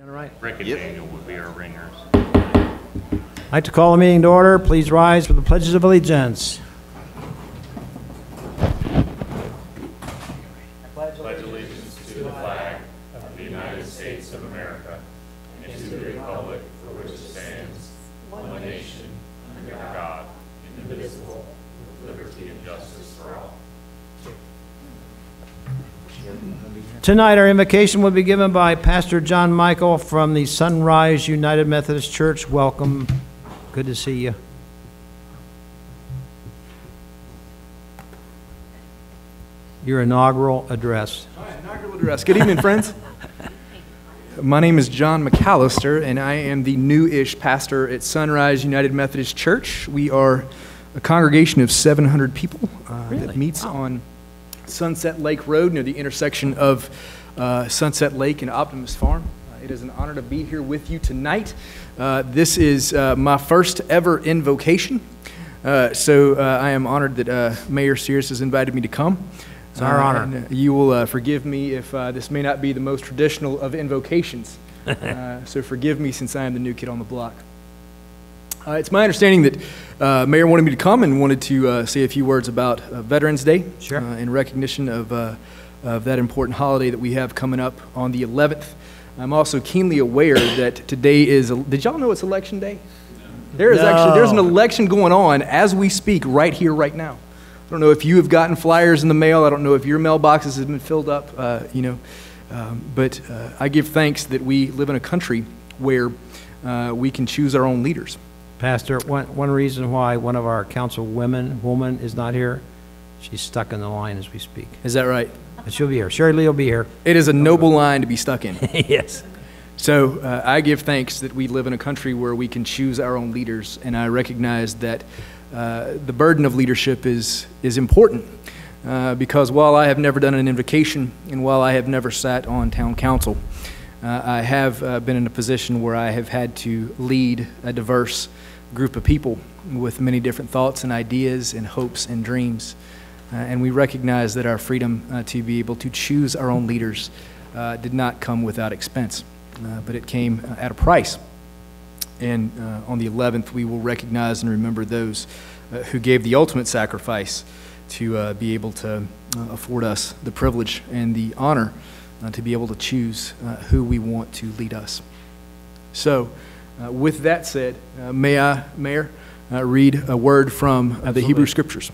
All right. Rick and Daniel would be our ringers. I'd like to call the meeting to order. Please rise for the pledges of allegiance. Pledge allegiance to the flag of the United States of America and to the republic for which it stands, one nation, under God, indivisible, with liberty and justice for all. Tonight, our invocation will be given by Pastor John Michael from the Sunrise United Methodist Church. Welcome. Good to see you. Your inaugural address. All right, inaugural address. Good evening, friends. My name is John McAllister, and I am the new-ish pastor at Sunrise United Methodist Church. We are a congregation of 700 people that meets on Sunset Lake Road near the intersection of Sunset Lake and Optimus Farm. It is an honor to be here with you tonight. This is my first ever invocation, so I am honored that Mayor Sears has invited me to come. It's our honor. And you will forgive me if this may not be the most traditional of invocations, so forgive me since I am the new kid on the block. It's my understanding that Mayor wanted me to come and wanted to say a few words about Veterans Day. Sure. In recognition of that important holiday that we have coming up on the 11th. I'm also keenly aware that today is, did y'all know it's election day? There's an election going on as we speak right here, right now. I don't know if you have gotten flyers in the mail. I don't know if your mailboxes have been filled up, but I give thanks that we live in a country where we can choose our own leaders. Pastor, one reason why one of our council woman is not here, she's stuck in the line as we speak. Is that right? But she'll be here. Sherry Lee will be here. It is a noble line to be stuck in. Yes. So I give thanks that we live in a country where we can choose our own leaders, and I recognize that the burden of leadership is important because while I have never done an invocation and while I have never sat on town council, I have been in a position where I have had to lead a diverse group of people with many different thoughts and ideas and hopes and dreams. And we recognize that our freedom to be able to choose our own leaders did not come without expense, but it came at a price. And on the 11th, we will recognize and remember those who gave the ultimate sacrifice to be able to afford us the privilege and the honor to be able to choose who we want to lead us. So, with that said, may I, Mayor, read a word from the Hebrew Scriptures.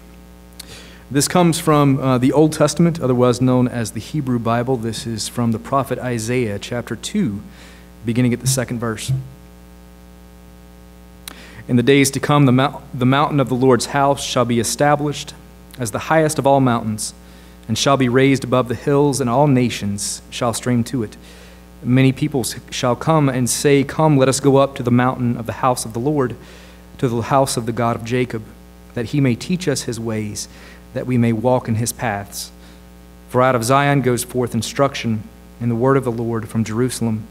This comes from the Old Testament, otherwise known as the Hebrew Bible. This is from the prophet Isaiah, chapter 2, beginning at the 2nd verse. In the days to come, the mountain of the Lord's house shall be established as the highest of all mountains, and shall be raised above the hills, and all nations shall stream to it. Many peoples shall come and say, "Come, let us go up to the mountain of the house of the Lord, to the house of the God of Jacob, that he may teach us his ways, that we may walk in his paths. For out of Zion goes forth instruction, and the word of the Lord from Jerusalem.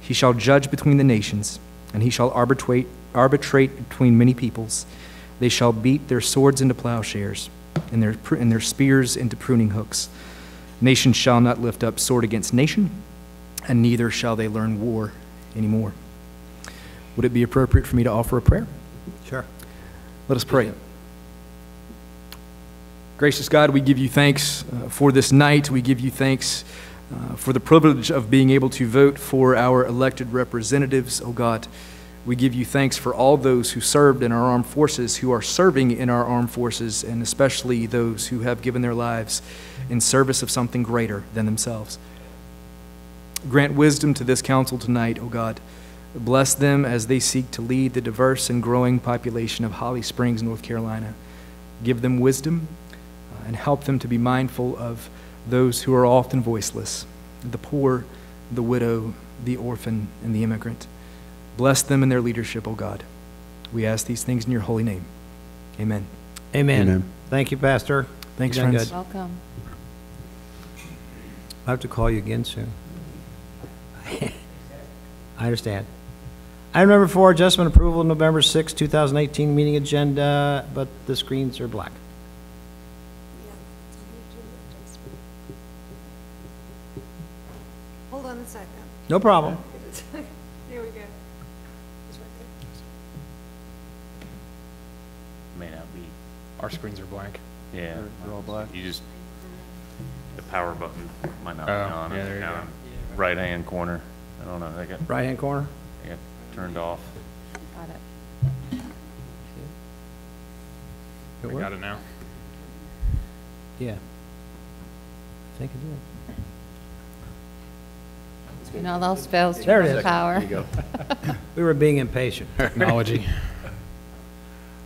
He shall judge between the nations, and he shall arbitrate between many peoples. They shall beat their swords into plowshares, and their spears into pruning hooks. Nation shall not lift up sword against nation, and neither shall they learn war anymore." Would it be appropriate for me to offer a prayer? Sure. Let us pray. Gracious God, we give you thanks for this night. We give you thanks for the privilege of being able to vote for our elected representatives, oh God. We give you thanks for all those who served in our armed forces, who are serving in our armed forces, and especially those who have given their lives in service of something greater than themselves. Grant wisdom to this council tonight, O God. Bless them as they seek to lead the diverse and growing population of Holly Springs, North Carolina. Give them wisdom and help them to be mindful of those who are often voiceless, the poor, the widow, the orphan, and the immigrant. Bless them in their leadership, O God. We ask these things in your holy name. Amen. Amen. Amen. Thank you, Pastor. Thanks, You've done friends. good. Welcome. I'll have to call you again soon. I understand. Item number 4, adjustment approval of November 6, 2018 meeting agenda, but the screens are black. Hold on a second. No problem. Our screens are blank. Yeah. They're all black. You just, the power button might not be Oh, on. yeah, there you go. Right-hand corner. I don't know. They got Right-hand corner? turned off. Got it. It We work? got it now. Yeah. I think it did. No, those fails There it from is. power. We were being impatient. Technology.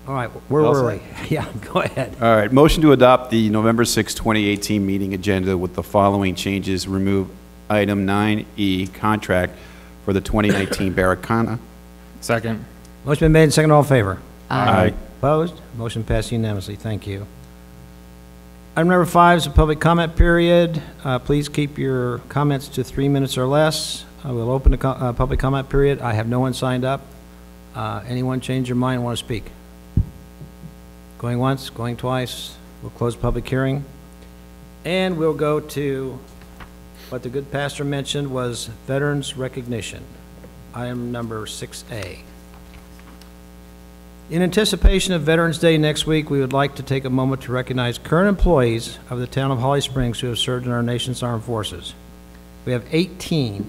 All right, where All were we? set? Yeah, go ahead. All right, motion to adopt the November 6, 2018 meeting agenda with the following changes. Remove item 9E, contract for the 2019 Barracana. Second. Motion been made and seconded. All in favor? Aye. Opposed? Motion passed unanimously. Thank you. Item number 5 is a public comment period. Please keep your comments to 3 minutes or less. I will open the public comment period. I have no one signed up. Anyone change your mind and want to speak? Going once, going twice. We'll close the public hearing. And we'll go to what the good pastor mentioned was veterans recognition. Item number 6A. In anticipation of Veterans Day next week, we would like to take a moment to recognize current employees of the town of Holly Springs who have served in our nation's armed forces. We have 18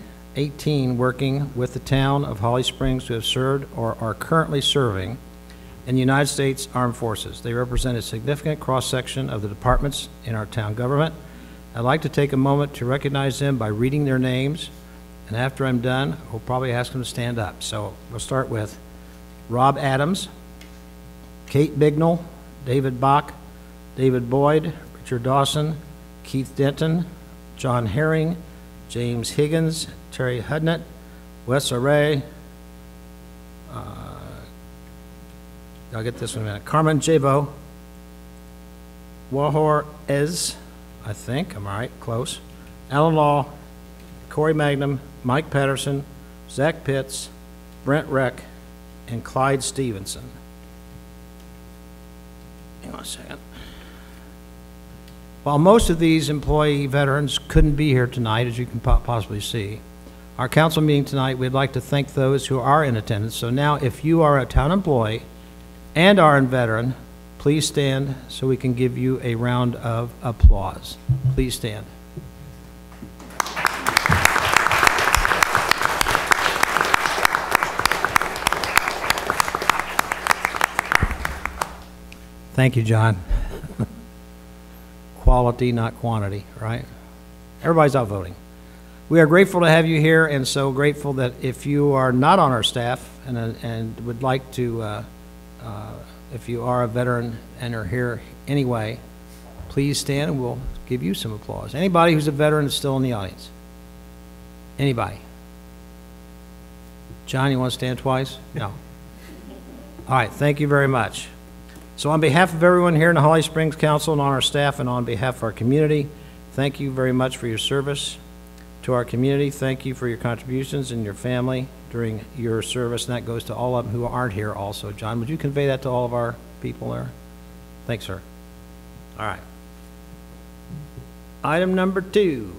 working with the town of Holly Springs who have served or are currently serving in the United States Armed Forces. They represent a significant cross-section of the departments in our town government. I'd like to take a moment to recognize them by reading their names, and after I'm done, we'll probably ask them to stand up. So we'll start with Rob Adams, Kate Bignell, David Bach, David Boyd, Richard Dawson, Keith Denton, John Herring, James Higgins, Terry Hudnett, Wes Array, I'll get this one in a minute, Carmen Jabo, Wahor Ez, I think, I'm all right, close, Alan Law, Corey Magnum, Mike Patterson, Zach Pitts, Brent Reck, and Clyde Stevenson. Hang on a second. While most of these employee veterans couldn't be here tonight, as you can possibly see, our council meeting tonight, we'd like to thank those who are in attendance. So now, if you are a town employee and are a veteran, please stand so we can give you a round of applause. Please stand. Thank you, John. Quality, not quantity, right? Everybody's out voting. We are grateful to have you here, and so grateful that if you are not on our staff and would like to, if you are a veteran and are here anyway, please stand and we'll give you some applause. Anybody who's a veteran is still in the audience? Anybody? John, you want to stand twice? No. All right, thank you very much. So on behalf of everyone here in the Holly Springs Council and on our staff and on behalf of our community, thank you very much for your service to our community. Thank you for your contributions and your family during your service, and that goes to all of them who aren't here also. John, would you convey that to all of our people there? Thanks, sir. All right. Item number 2.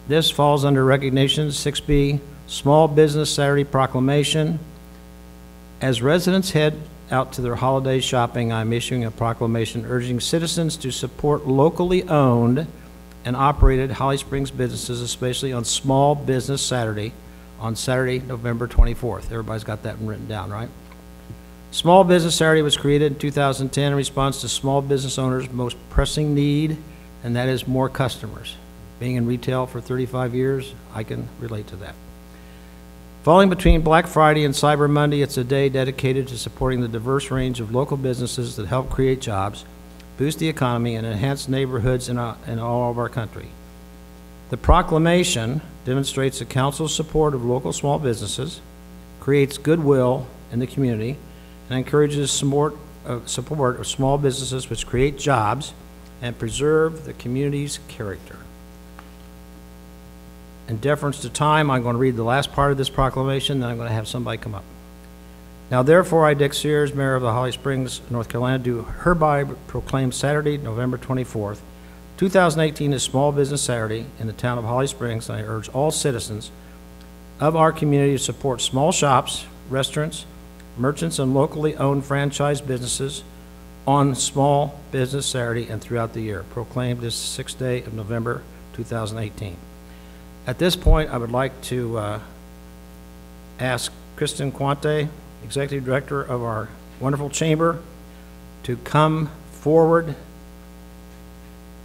This falls under recognition, 6B, Small Business Saturday Proclamation. As residents head out to their holiday shopping, I'm issuing a proclamation urging citizens to support locally owned and operated Holly Springs businesses, especially on Small Business Saturday, on Saturday, November 24th. Everybody's got that written down, right? Small Business Saturday was created in 2010 in response to small business owners' most pressing need, and that is more customers. Being in retail for 35 years, I can relate to that. Falling between Black Friday and Cyber Monday, it's a day dedicated to supporting the diverse range of local businesses that help create jobs, boost the economy, and enhance neighborhoods in all of our country. The proclamation demonstrates the council's support of local small businesses, creates goodwill in the community, and encourages support of small businesses which create jobs and preserve the community's character. In deference to time, I'm going to read the last part of this proclamation, then I'm going to have somebody come up. Now, therefore, I, Dick Sears, Mayor of the Holly Springs, North Carolina, do hereby proclaim Saturday, November 24th, 2018 as Small Business Saturday in the town of Holly Springs, and I urge all citizens of our community to support small shops, restaurants, merchants and locally owned franchise businesses on Small Business Saturday and throughout the year, proclaimed this 6th day of November 2018. At this point, I would like to ask Kristen Quante, Executive Director of our wonderful chamber, to come forward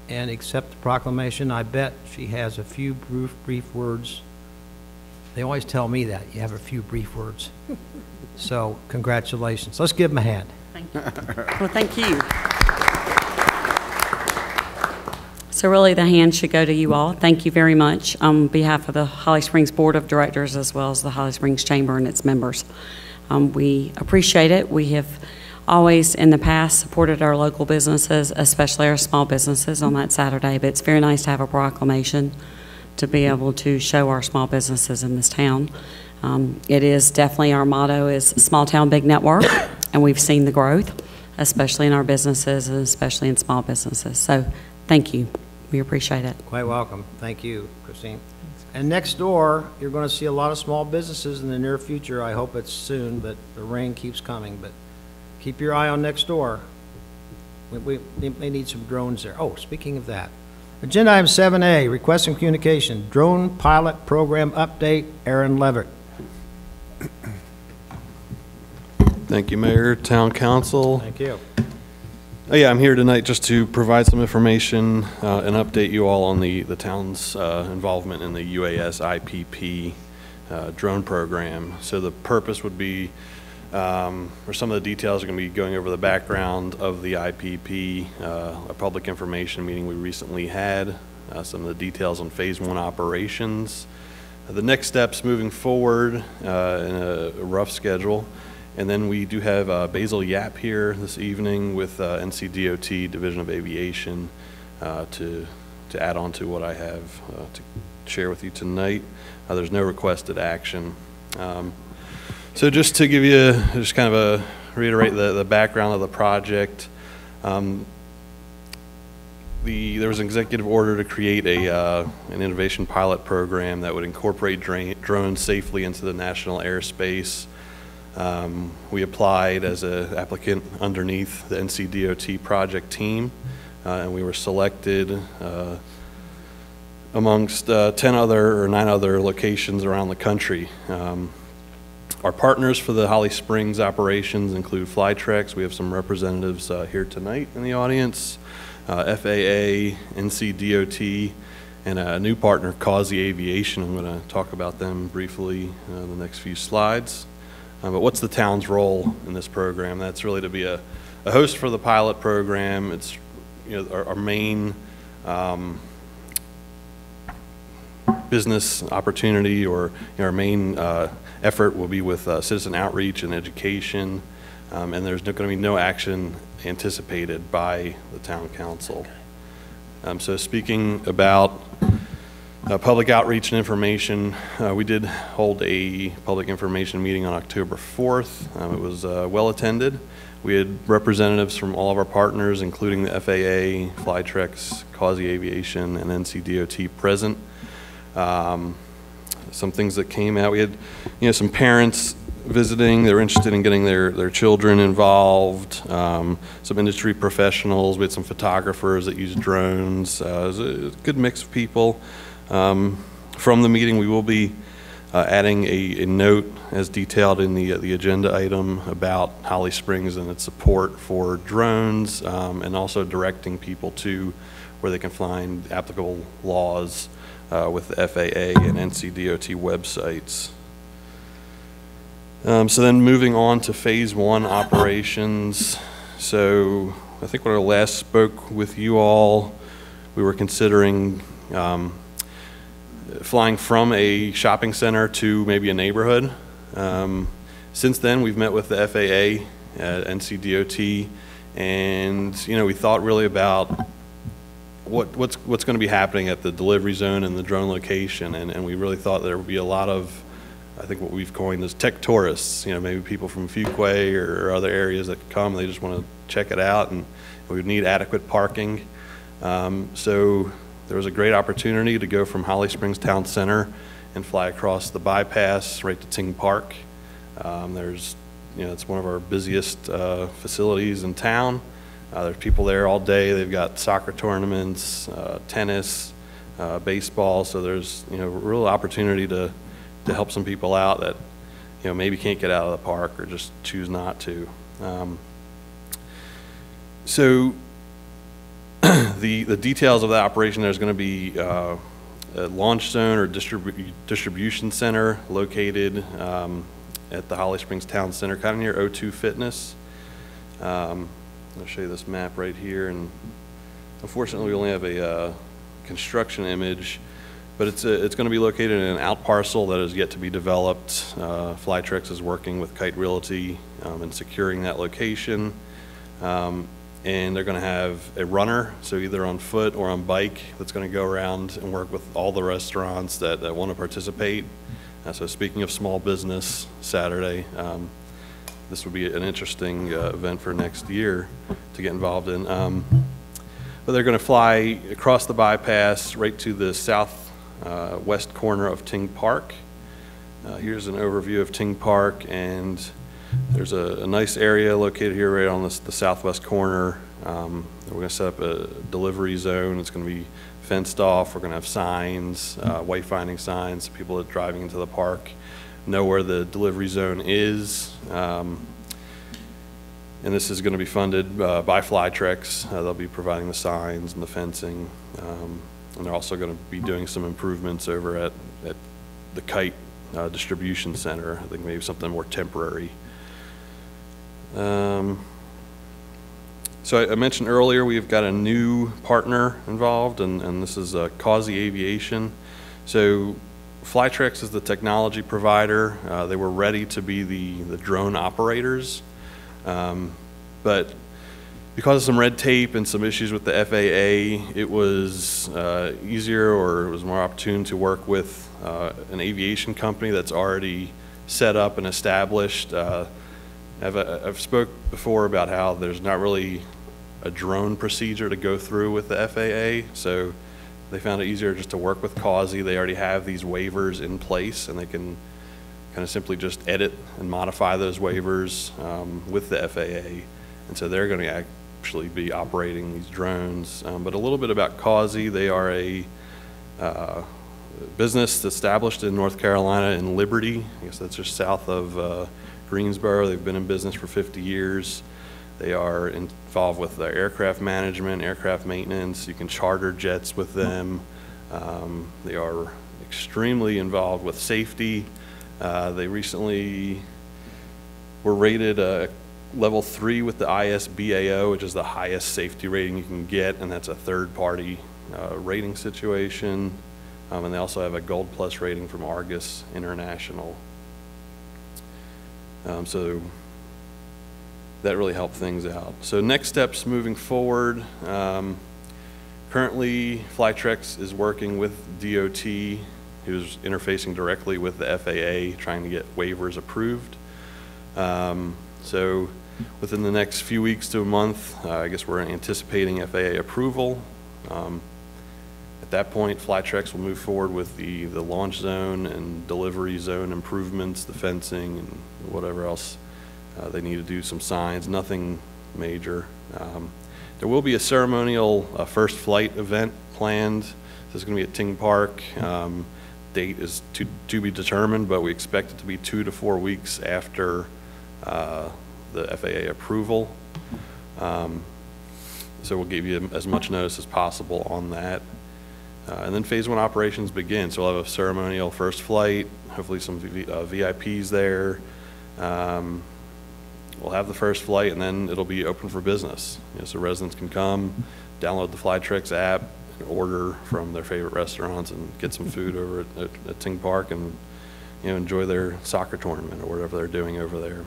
and accept the proclamation. I bet she has a few brief words. They always tell me that, you have a few brief words. So, congratulations. Let's give them a hand. Thank you. Well, thank you. So really, the hand should go to you all. Thank you very much on behalf of the Holly Springs Board of Directors as well as the Holly Springs Chamber and its members. We appreciate it. We have always in the past supported our local businesses, especially our small businesses on that Saturday, but it's very nice to have a proclamation to be able to show our small businesses in this town. It is definitely, our motto is small town, big network, and we've seen the growth, especially in our businesses and especially in small businesses. So thank you. We appreciate it. Quite welcome. Thank you, Christine. And next door, you're going to see a lot of small businesses in the near future. I hope it's soon, but the rain keeps coming. But keep your eye on next door. We may need some drones there. Oh, speaking of that. Agenda item 7A, request and communication, drone pilot program update, Aaron Levitt. Thank you, Mayor, Town Council. Thank you. Oh, yeah, I'm here tonight just to provide some information and update you all on the town's involvement in the UAS IPP drone program. So the purpose would be, or some of the details are going to be going over the background of the IPP, a public information meeting we recently had, some of the details on Phase 1 operations, the next steps moving forward in a rough schedule. And then we do have Basil Yap here this evening with NCDOT Division of Aviation to add on to what I have to share with you tonight. There's no requested action. So just to give you, just kind of reiterate the background of the project, there was an executive order to create an innovation pilot program that would incorporate drones safely into the national airspace. We applied as an applicant underneath the NCDOT project team, and we were selected amongst 9 other locations around the country. Our partners for the Holly Springs operations include Flytrex. We have some representatives here tonight in the audience, FAA, NCDOT, and a new partner, Causey Aviation. I'm going to talk about them briefly in the next few slides. But what's the town's role in this program? That's really to be a host for the pilot program. It's our main business opportunity, or our main effort will be with citizen outreach and education, and there's going to be no action anticipated by the town council. So speaking about public outreach and information, we did hold a public information meeting on October 4th. It was well attended. We had representatives from all of our partners, including the FAA, Flytrex, Causey Aviation, and NCDOT present. Some things that came out, we had some parents visiting. They were interested in getting their children involved, some industry professionals. We had some photographers that use drones. It was a good mix of people. From the meeting, we will be adding a note as detailed in the agenda item about Holly Springs and its support for drones, and also directing people to where they can find applicable laws with the FAA and NCDOT websites. So then moving on to Phase 1 operations. So I think when I last spoke with you all, we were considering flying from a shopping center to maybe a neighborhood. Since then, we've met with the FAA at NCDOT, and we thought really about what's going to be happening at the delivery zone and the drone location, and we really thought there would be a lot of, I think what we've coined as tech tourists, maybe people from Fuquay or other areas that come, they just want to check it out, and we would need adequate parking. So there was a great opportunity to go from Holly Springs Town Center and fly across the bypass right to Ting Park. There's it's one of our busiest facilities in town. There's people there all day. They've got soccer tournaments, tennis, baseball. So there's a real opportunity to help some people out that maybe can't get out of the park or just choose not to. So the details of the operation, there's going to be a launch zone or distribution center located at the Holly Springs Town Center, kind of near O2 Fitness. I'll show you this map right here, and unfortunately we only have a construction image, but it's going to be located in an out parcel that is yet to be developed. Flytrex is working with Kite Realty in securing that location, and they're going to have a runner, so either on foot or on bike, that's going to go around and work with all the restaurants that want to participate. So speaking of small business Saturday, this would be an interesting event for next year to get involved in. But they're going to fly across the bypass right to the southwest corner of Ting Park. Here's an overview of Ting Park, and there's a nice area located here right on the southwest corner. We're going to set up a delivery zone. It's going to be fenced off. We're going to have signs, wayfinding signs, so people that are driving into the park know where the delivery zone is. And this is going to be funded by Flytrex. They'll be providing the signs and the fencing. And they're also going to be doing some improvements over at the Kite Distribution Center. I think maybe something more temporary. So I mentioned earlier we've got a new partner involved, and this is Causey Aviation. So Flytrex is the technology provider. They were ready to be the drone operators, but because of some red tape and some issues with the FAA, it was easier, or it was more opportune to work with an aviation company that's already set up and established. I've spoke before about how there's not really a drone procedure to go through with the FAA, so they found it easier just to work with Causey. They already have these waivers in place, and they can kind of simply just edit and modify those waivers with the FAA, and so they're going to actually be operating these drones. But a little bit about Causey. They are a business established in North Carolina in Liberty. I guess that's just south of Greensboro. They've been in business for 50 years. They are involved with their aircraft management, aircraft maintenance. You can charter jets with them. They are extremely involved with safety. They recently were rated level 3 with the ISBAO, which is the highest safety rating you can get, and that's a third-party rating situation. And they also have a Gold Plus rating from Argus International. So that really helped things out. So next steps moving forward. Currently, Flytrex is working with DOT, who's interfacing directly with the FAA, trying to get waivers approved. So within the next few weeks to a month, I guess we're anticipating FAA approval. At that point, Flytrex will move forward with the launch zone and delivery zone improvements, the fencing, and whatever else they need to do, some signs, nothing major. There will be a ceremonial first flight event planned. This is going to be at Ting Park. Date is to be determined, but we expect it to be 2 to 4 weeks after the FAA approval. So we'll give you as much notice as possible on that. And then phase 1 operations begin. So we'll have a ceremonial first flight, hopefully some VIPs there. We'll have the first flight, and then it'll be open for business. So residents can come, download the Flytrex app, and order from their favorite restaurants and get some food over at Ting Park, and enjoy their soccer tournament or whatever they're doing over there.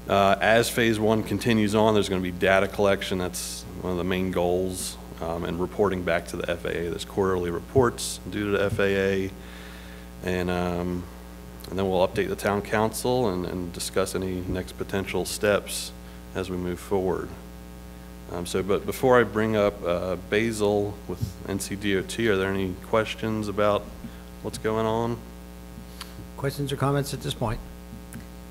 As phase 1 continues on, there's going to be data collection. That's one of the main goals, and reporting back to the FAA. There's quarterly reports due to the FAA, and then we'll update the town council and discuss any next potential steps as we move forward. But before I bring up Basil with NCDOT, are there any questions about what's going on? Questions or comments at this point?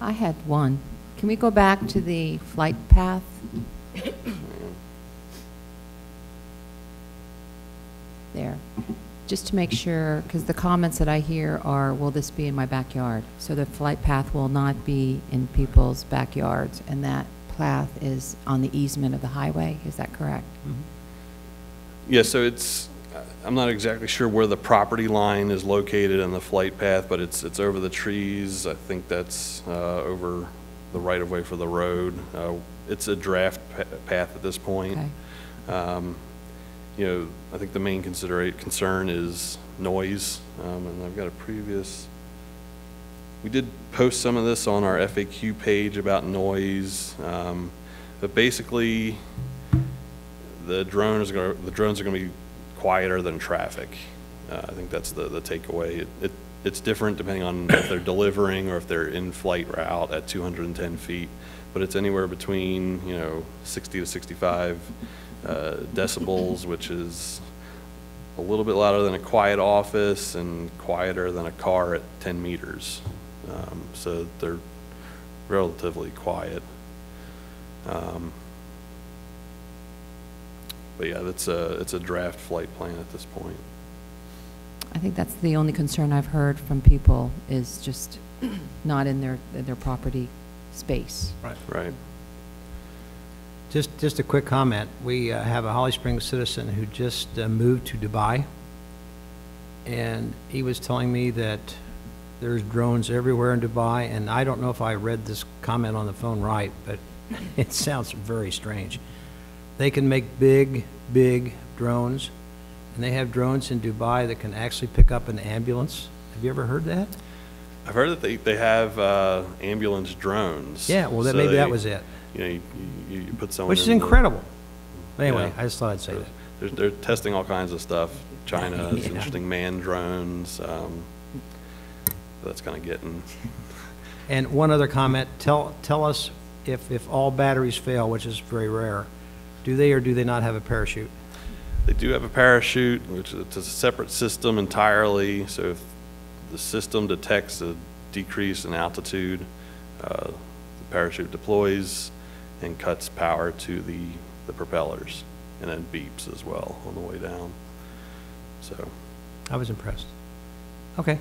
I had one. Can we go back to the flight path? There. Just to make sure, because the comments that I hear are, will this be in my backyard? So the flight path will not be in people's backyards, and that path is on the easement of the highway, is that correct? Yeah, so I'm not exactly sure where the property line is located in the flight path, but it's over the trees. I think that's over the right-of-way for the road. It's a draft path at this point. Okay. You know, I think the main concern is noise, and I've got a previous, we did post some of this on our FAQ page about noise, but basically the drones are going to be quieter than traffic. I think that's the takeaway. It's different depending on if they're delivering or if they're in flight route at 210 feet, but it's anywhere between, 60 to 65 decibels, which is a little bit louder than a quiet office and quieter than a car at 10 meters. So they're relatively quiet. But yeah, it's a draft flight plan at this point. I think that's the only concern I've heard from people, is just not in their property space. Right. Just a quick comment. We have a Holly Springs citizen who just moved to Dubai, and he was telling me that there's drones everywhere in Dubai, and I don't know if I read this comment on the phone right, but it sounds very strange. They can make big drones, and they have drones in Dubai that can actually pick up an ambulance. Have you ever heard that? I've heard that they have ambulance drones. Yeah, well, So maybe that was it. You put someone Which is in the- incredible. Anyway, Yeah. I just thought I'd say that. They're testing all kinds of stuff. China has Yeah. interesting manned drones. That's kind of getting. And one other comment, tell us if all batteries fail, which is very rare, do they or do they not have a parachute? They do have a parachute, which is a separate system entirely. So if the system detects a decrease in altitude, the parachute deploys and cuts power to the propellers, and then beeps as well on the way down. So. I was impressed. Okay.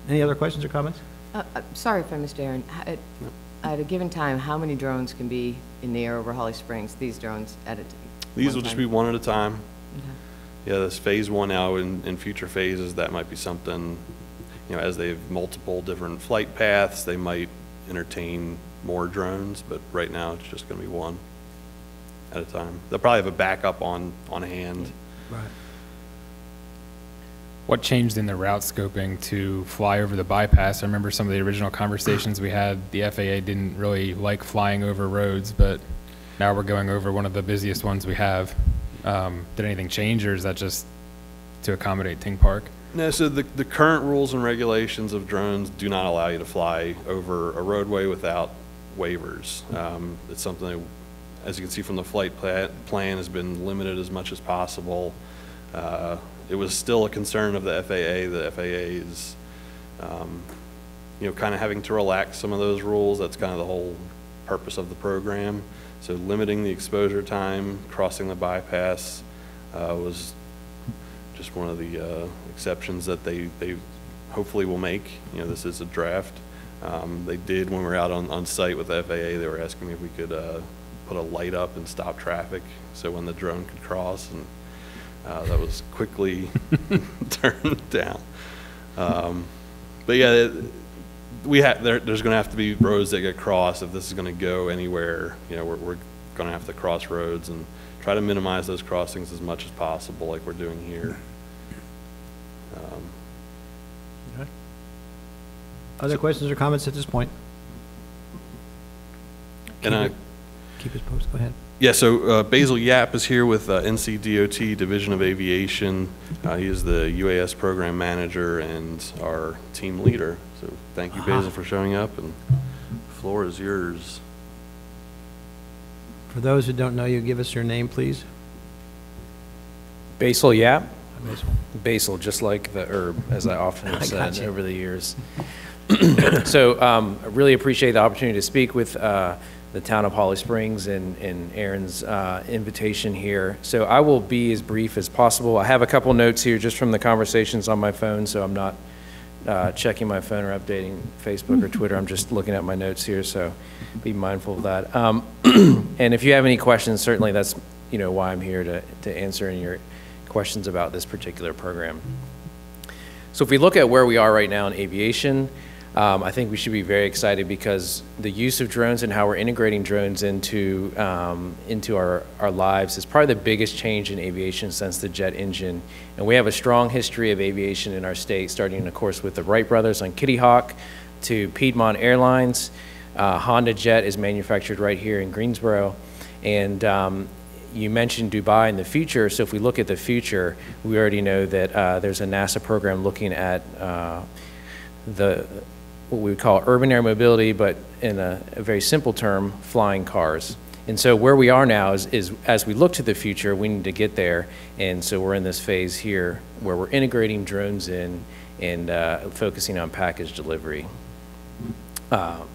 Any other questions or comments? Sorry if I missed Aaron. At a given time, how many drones can be in the air over Holly Springs, these drones at a time? These will just be one at a time. Okay. Yeah, this phase one now. In future phases, that might be something, as they have multiple different flight paths, they might entertain more drones, but right now it's just going to be one at a time. They'll probably have a backup on hand. Right. What changed in the route scoping to fly over the bypass? I remember some of the original conversations we had, the FAA didn't really like flying over roads, but now we're going over one of the busiest ones we have. Did anything change, or is that just to accommodate Ting Park? No, so the current rules and regulations of drones do not allow you to fly over a roadway without waivers. It's something that, as you can see from the flight plan, has been limited as much as possible. It was still a concern of the FAA. The FAA is, kind of having to relax some of those rules. That's kind of the whole purpose of the program. So limiting the exposure time, crossing the bypass, was just one of the exceptions that they hopefully will make. This is a draft. They did, when we were out on site with the FAA, they were asking me if we could put a light up and stop traffic so when the drone could cross, and that was quickly turned down. But yeah, there's going to have to be roads that get crossed if this is going to go anywhere. We're going to have to cross roads and try to minimize those crossings as much as possible, like we're doing here. Other questions or comments at this point? And Keep us posted. Go ahead. Yeah, so Basil Yap is here with NCDOT Division of Aviation. He is the UAS program manager and our team leader. So thank you, Basil, for showing up, and the floor is yours. For those who don't know you, give us your name, please. Basil Yap. Basil. Basil, just like the herb, as I often have I got said you. over the years. I really appreciate the opportunity to speak with the town of Holly Springs and Aaron's invitation here. So I will be as brief as possible. I have a couple notes here just from the conversations on my phone, so I'm not checking my phone or updating Facebook or Twitter. I'm just looking at my notes here, so be mindful of that. And if you have any questions, certainly that's why I'm here to answer any of your questions about this particular program. So if we look at where we are right now in aviation, I think we should be very excited because the use of drones and how we're integrating drones into our lives is probably the biggest change in aviation since the jet engine. And we have a strong history of aviation in our state, starting, of course, with the Wright brothers on Kitty Hawk to Piedmont Airlines. Honda Jet is manufactured right here in Greensboro. And you mentioned Dubai in the future, so if we look at the future, we already know that there's a NASA program looking at what we would call urban air mobility, but in a very simple term, flying cars. And so where we are now is as we look to the future, we need to get there. And so we're in this phase here where we're integrating drones in and focusing on package delivery.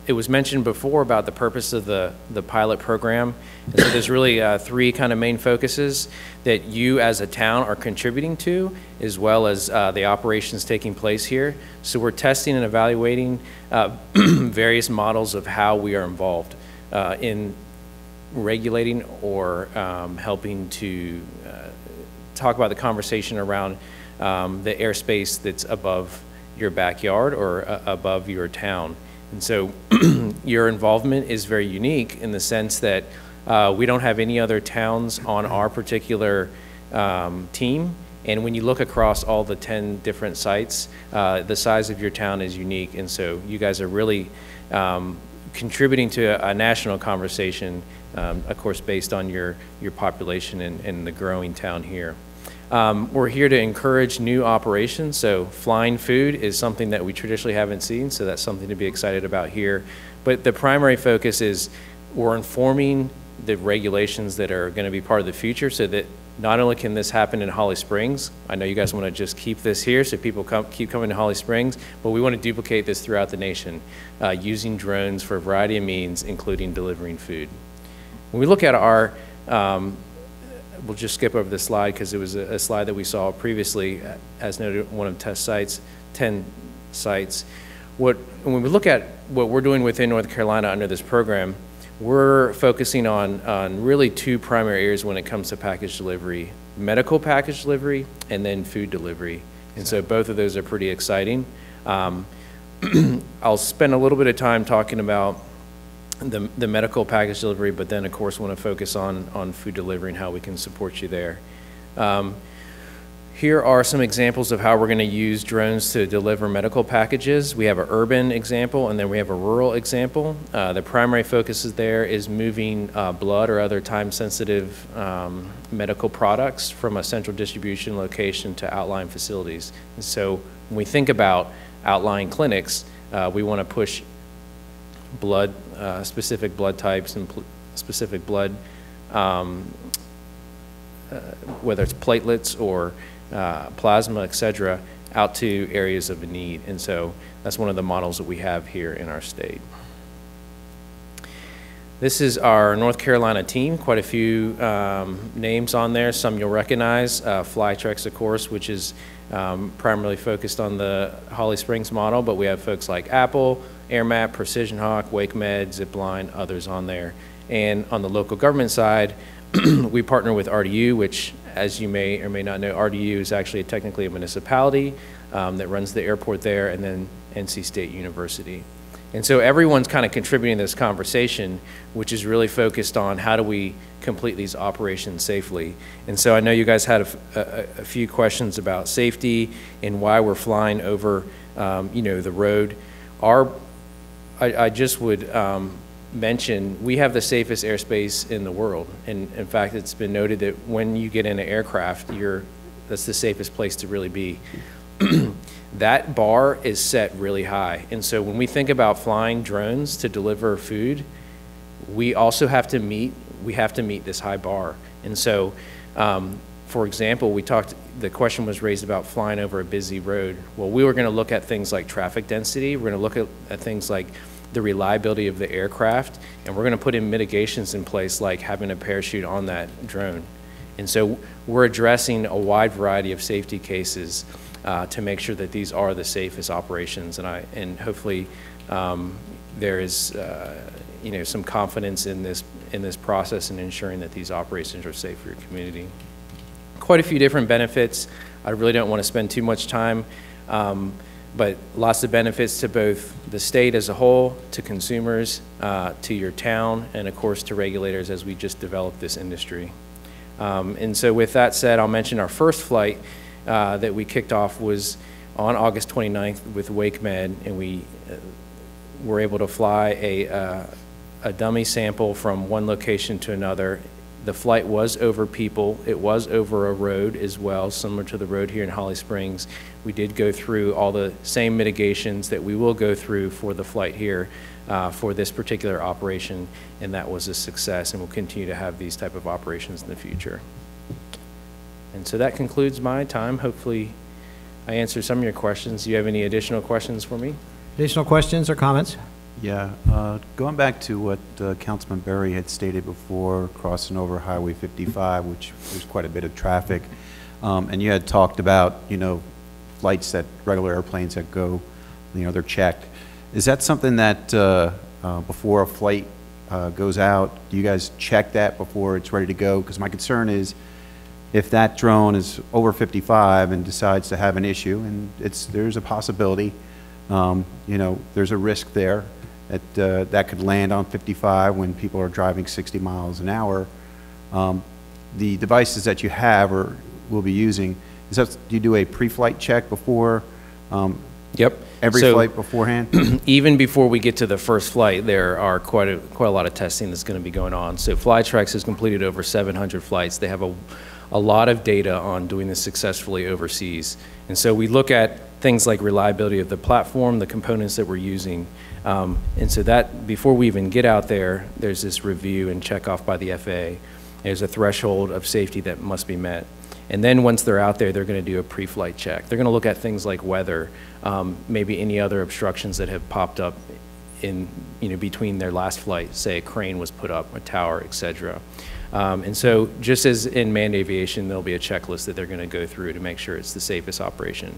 It was mentioned before about the purpose of the pilot program. And so there's really three kind of main focuses that you as a town are contributing to, as well as the operations taking place here. So we're testing and evaluating various models of how we are involved in regulating or helping to talk about the conversation around the airspace that's above your backyard or above your town. And so your involvement is very unique in the sense that we don't have any other towns on our particular team. And when you look across all the 10 different sites, the size of your town is unique. And so you guys are really contributing to a national conversation, of course, based on your population and the growing town here. We're here to encourage new operations, so flying food is something that we traditionally haven't seen, so that's something to be excited about here. But the primary focus is we're informing the regulations that are going to be part of the future so that not only can this happen in Holly Springs, I know you guys want to just keep this here so people keep coming to Holly Springs, but we want to duplicate this throughout the nation using drones for a variety of means, including delivering food. When we look at our we'll just skip over this slide because it was a slide that we saw previously, as noted, one of the test sites, 10 sites. When we look at what we're doing within North Carolina under this program, we're focusing on really two primary areas when it comes to package delivery: medical package delivery and then food delivery. And so both of those are pretty exciting. I'll spend a little bit of time talking about the medical package delivery, but then of course want to focus on food delivery and how we can support you there. Here are some examples of how we're going to use drones to deliver medical packages. We have an urban example and then we have a rural example. The primary focus there is moving blood or other time-sensitive medical products from a central distribution location to outlying facilities. And so when we think about outlying clinics, we want to push blood, specific blood types and specific blood, whether it's platelets or plasma, et cetera, out to areas of need. And so that's one of the models that we have here in our state. This is our North Carolina team, quite a few names on there, some you'll recognize. Flytrex, of course, which is primarily focused on the Holly Springs model, but we have folks like Apple, AirMap, Precision Hawk, WakeMed, Zipline, others on there. And on the local government side, we partner with RDU, which, as you may or may not know, RDU is actually technically a municipality that runs the airport there, and then NC State University. And so everyone's kind of contributing to this conversation, which is really focused on how do we complete these operations safely. And so I know you guys had a few questions about safety and why we're flying over, the road. I just would mention we have the safest airspace in the world, and in fact, it's been noted that when you get in an aircraft, that's the safest place to really be. That bar is set really high. And so when we think about flying drones to deliver food, we also have to meet this high bar. And so For example, the question was raised about flying over a busy road. Well, we were going to look at things like traffic density. We're going to look at things like the reliability of the aircraft, and we're going to put in mitigations in place like having a parachute on that drone. And so we're addressing a wide variety of safety cases to make sure that these are the safest operations, and hopefully there is some confidence in this process and ensuring that these operations are safe for your community. Quite a few different benefits. I really don't want to spend too much time, but lots of benefits to both the state as a whole, to consumers, to your town, and of course to regulators as we just develop this industry. And so with that said, I'll mention our first flight that we kicked off was on August 29th with WakeMed, and we were able to fly a dummy sample from one location to another. The flight was over people. It was over a road as well, similar to the road here in Holly Springs. We did go through all the same mitigations that we will go through for the flight here for this particular operation, and that was a success, and we'll continue to have these type of operations in the future. And so that concludes my time. Hopefully I answered some of your questions. Do you have any additional questions for me? Additional questions or comments? Yeah, going back to what Councilman Berry had stated before, crossing over Highway 55, which there's quite a bit of traffic, and you had talked about, flights that regular airplanes that go, they're checked. Is that something that before a flight goes out, do you guys check that before it's ready to go? Because my concern is if that drone is over 55 and decides to have an issue, and there's a possibility, there's a risk there that could land on 55 when people are driving 60 miles an hour. The devices that you have or will be using, do you do a pre-flight check before? Yep. Every flight beforehand? Even before we get to the first flight, there are quite a lot of testing that's going to be going on. So Flytrex has completed over 700 flights. They have a lot of data on doing this successfully overseas. And so we look at things like reliability of the platform, the components that we're using. And so that, before we even get out there, there's this review and check off by the FAA. There's a threshold of safety that must be met. And then once they're out there, they're going to do a pre-flight check. They're going to look at things like weather, maybe any other obstructions that have popped up in, between their last flight, say a crane was put up, a tower, et cetera. And so just as in manned aviation, there'll be a checklist that they're going to go through to make sure it's the safest operation.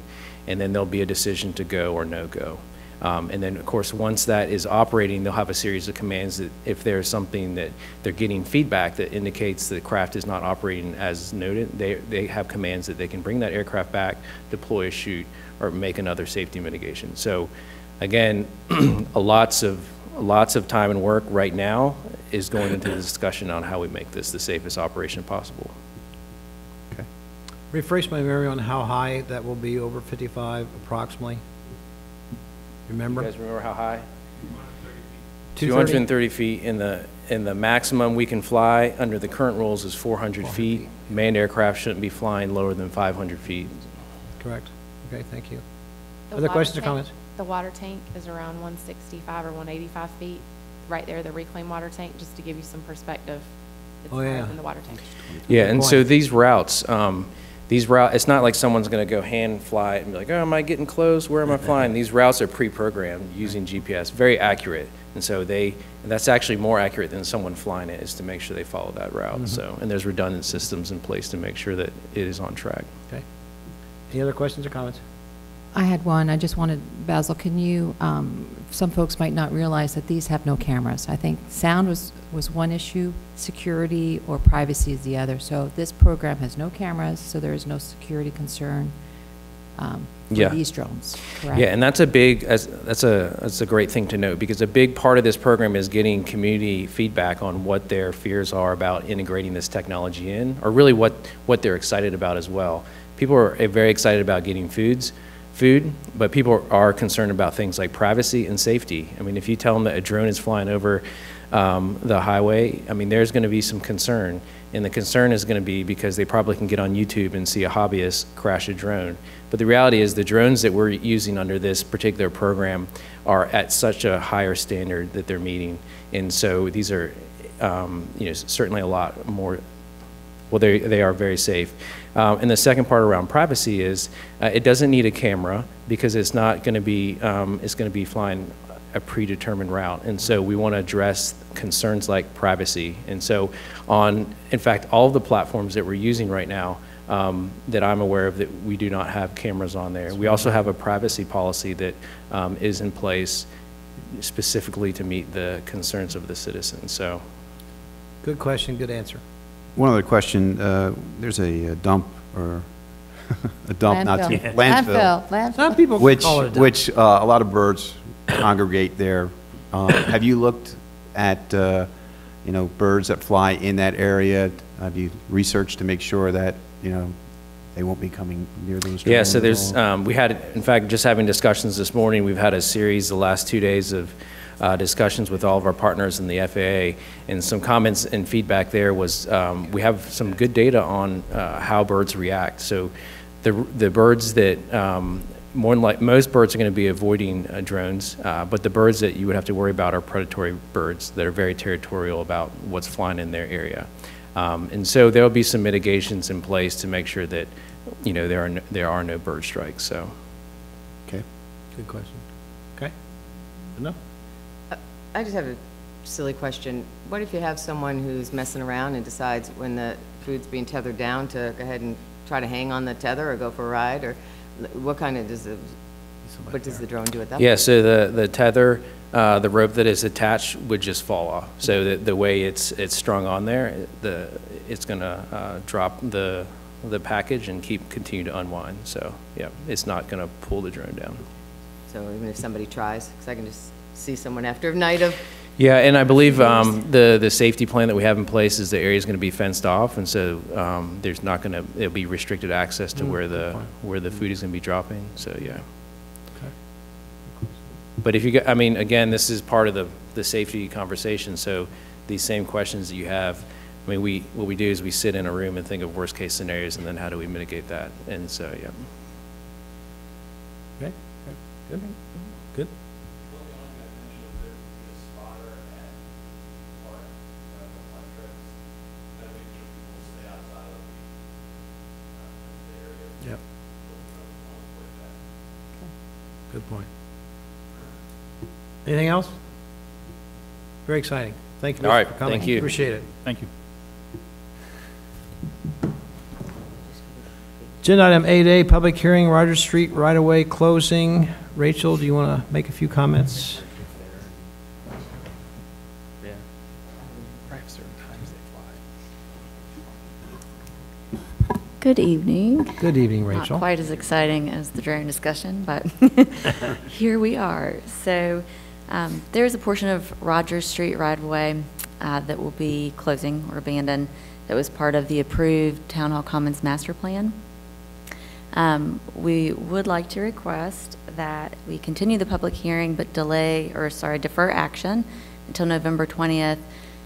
And then there'll be a decision to go or no go. And then, of course, once that is operating, they'll have a series of commands that if there's something that they're getting feedback that indicates the craft is not operating as noted, they have commands that they can bring that aircraft back, deploy a chute, or make another safety mitigation. So, again, lots of time and work right now is going into the discussion on how we make this the safest operation possible. Okay. Refresh my memory on how high that will be over 55 approximately. Remember? You guys remember how high? 230? 230 feet, in the maximum we can fly under the current rules is 400 feet. Manned aircraft shouldn't be flying lower than 500 feet. Correct. Okay, thank you. The Other water questions or tank- comments? The water tank is around 165 or 185 feet, right there, the reclaimed water tank, just to give you some perspective. It's Oh, yeah. higher than the water tank. Yeah, Good and point. so these routes, it's not like someone's going to go hand fly it and be like, oh, am I getting close? Where am I flying? These routes are pre-programmed using GPS, very accurate. And so that's actually more accurate than someone flying it, is to make sure they follow that route. So, and there's redundant systems in place to make sure that it is on track. Okay. Any other questions or comments? I had one. I just wanted, Basil, can you, some folks might not realize that these have no cameras. I think sound was one issue, security or privacy is the other. So this program has no cameras, so there is no security concern for Yeah. these drones, correct? Yeah, and that's a great thing to note, because a big part of this program is getting community feedback on what their fears are about integrating this technology in, or really what they're excited about as well. People are very excited about getting food, but people are concerned about things like privacy and safety. I mean, if you tell them that a drone is flying over the highway, I mean, there's going to be some concern. And the concern is going to be because they probably can get on YouTube and see a hobbyist crash a drone. But the reality is the drones that we're using under this particular program are at such a higher standard that they're meeting. And so these are, certainly a lot more well, they are very safe. And the second part around privacy is it doesn't need a camera because it's not going to be, it's going to be flying a predetermined route. And so we want to address concerns like privacy. And so in fact, all of the platforms that we're using right now that I'm aware of, that we do not have cameras on there. We also have a privacy policy that is in place specifically to meet the concerns of the citizens. So, Good question, good answer. One other question, there's a dump or a dump, not too, landfill, Some people which, call it a dump. which a lot of birds congregate there. Have you looked at, you know, birds that fly in that area? Have you researched to make sure that, you know, they won't be coming near those drones? yeah, so at there's, all? we had, in fact, just having discussions this morning, we've had a series the last 2 days of discussions with all of our partners in the FAA, and some comments and feedback there was we have some good data on how birds react. So the birds that, most birds are going to be avoiding drones, but the birds that you would have to worry about are predatory birds that are very territorial about what's flying in their area. And so there'll be some mitigations in place to make sure that, you know, there are no bird strikes. So, Okay. Good question. Okay. Good enough? I just have a silly question. What if you have someone who's messing around and decides when the food's being tethered down to go ahead and try to hang on the tether or go for a ride? Or what kind of what does the drone do at that yeah, point? so the tether, the rope that is attached would just fall off. So the way it's strung on there, it's going to drop the package and continue to unwind. So yeah, it's not going to pull the drone down. So even if somebody tries, because I can just see someone after a night of, Yeah, and I believe the safety plan that we have in place is the area is going to be fenced off, and so there's not going to, it'll be restricted access to where the food is going to be dropping. So yeah. But if you go, I mean, again, this is part of the safety conversation. So these same questions that you have, I mean, what we do is we sit in a room and think of worst case scenarios, and then how do we mitigate that? And so yeah. Okay, good, good. Yep. Good point. Anything else? Very exciting. Thank you All right, for coming. thank you. Appreciate it. Thank you. Agenda item 8A, public hearing, Rogers Street right-of-way closing. Rachel, do you want to make a few comments? Good evening. Good evening, Not Rachel. quite as exciting as the drone discussion, but here we are. So there's a portion of Rogers Street right-of-way that will be closing or abandoned that was part of the approved Town Hall Commons Master Plan. We would like to request that we continue the public hearing but defer action until November 20th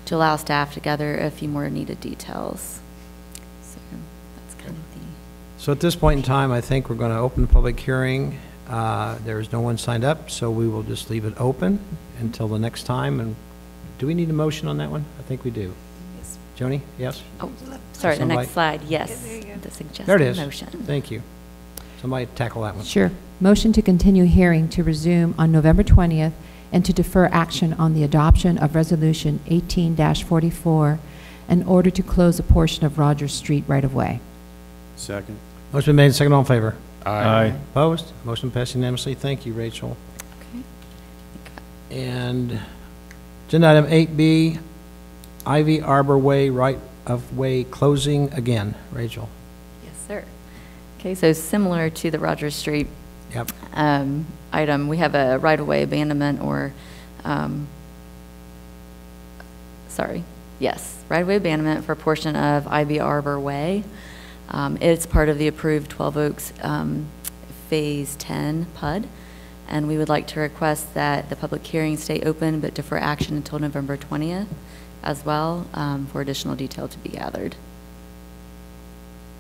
to allow staff to gather a few more needed details. So that's kind of the... So at this point in time, I think we're going to open the public hearing. There is no one signed up, so we will just leave it open until the next time. And do we need a motion on that one? I think we do. Yes. Joni, yes? Oh, sorry, the Somebody- next slide, yes. The suggested There it is. motion. Thank you. Somebody tackle that one. Sure. Motion to continue hearing to resume on November 20th and to defer action on the adoption of Resolution 18-44 in order to close a portion of Rogers Street right-of-way. Second. Motion been made, second, all in favor? Aye. Opposed? Motion passed unanimously. Thank you, Rachel. Okay. And agenda item 8B, Ivy Arbor Way right-of-way closing again. Rachel? Yes, sir. Okay, so similar to the Rogers Street Yep. item, we have a right-of-way abandonment or, right-of-way abandonment for a portion of Ivy Arbor Way. It's part of the approved 12 Oaks Phase 10 PUD, and we would like to request that the public hearing stay open but defer action until November 20th as well for additional detail to be gathered.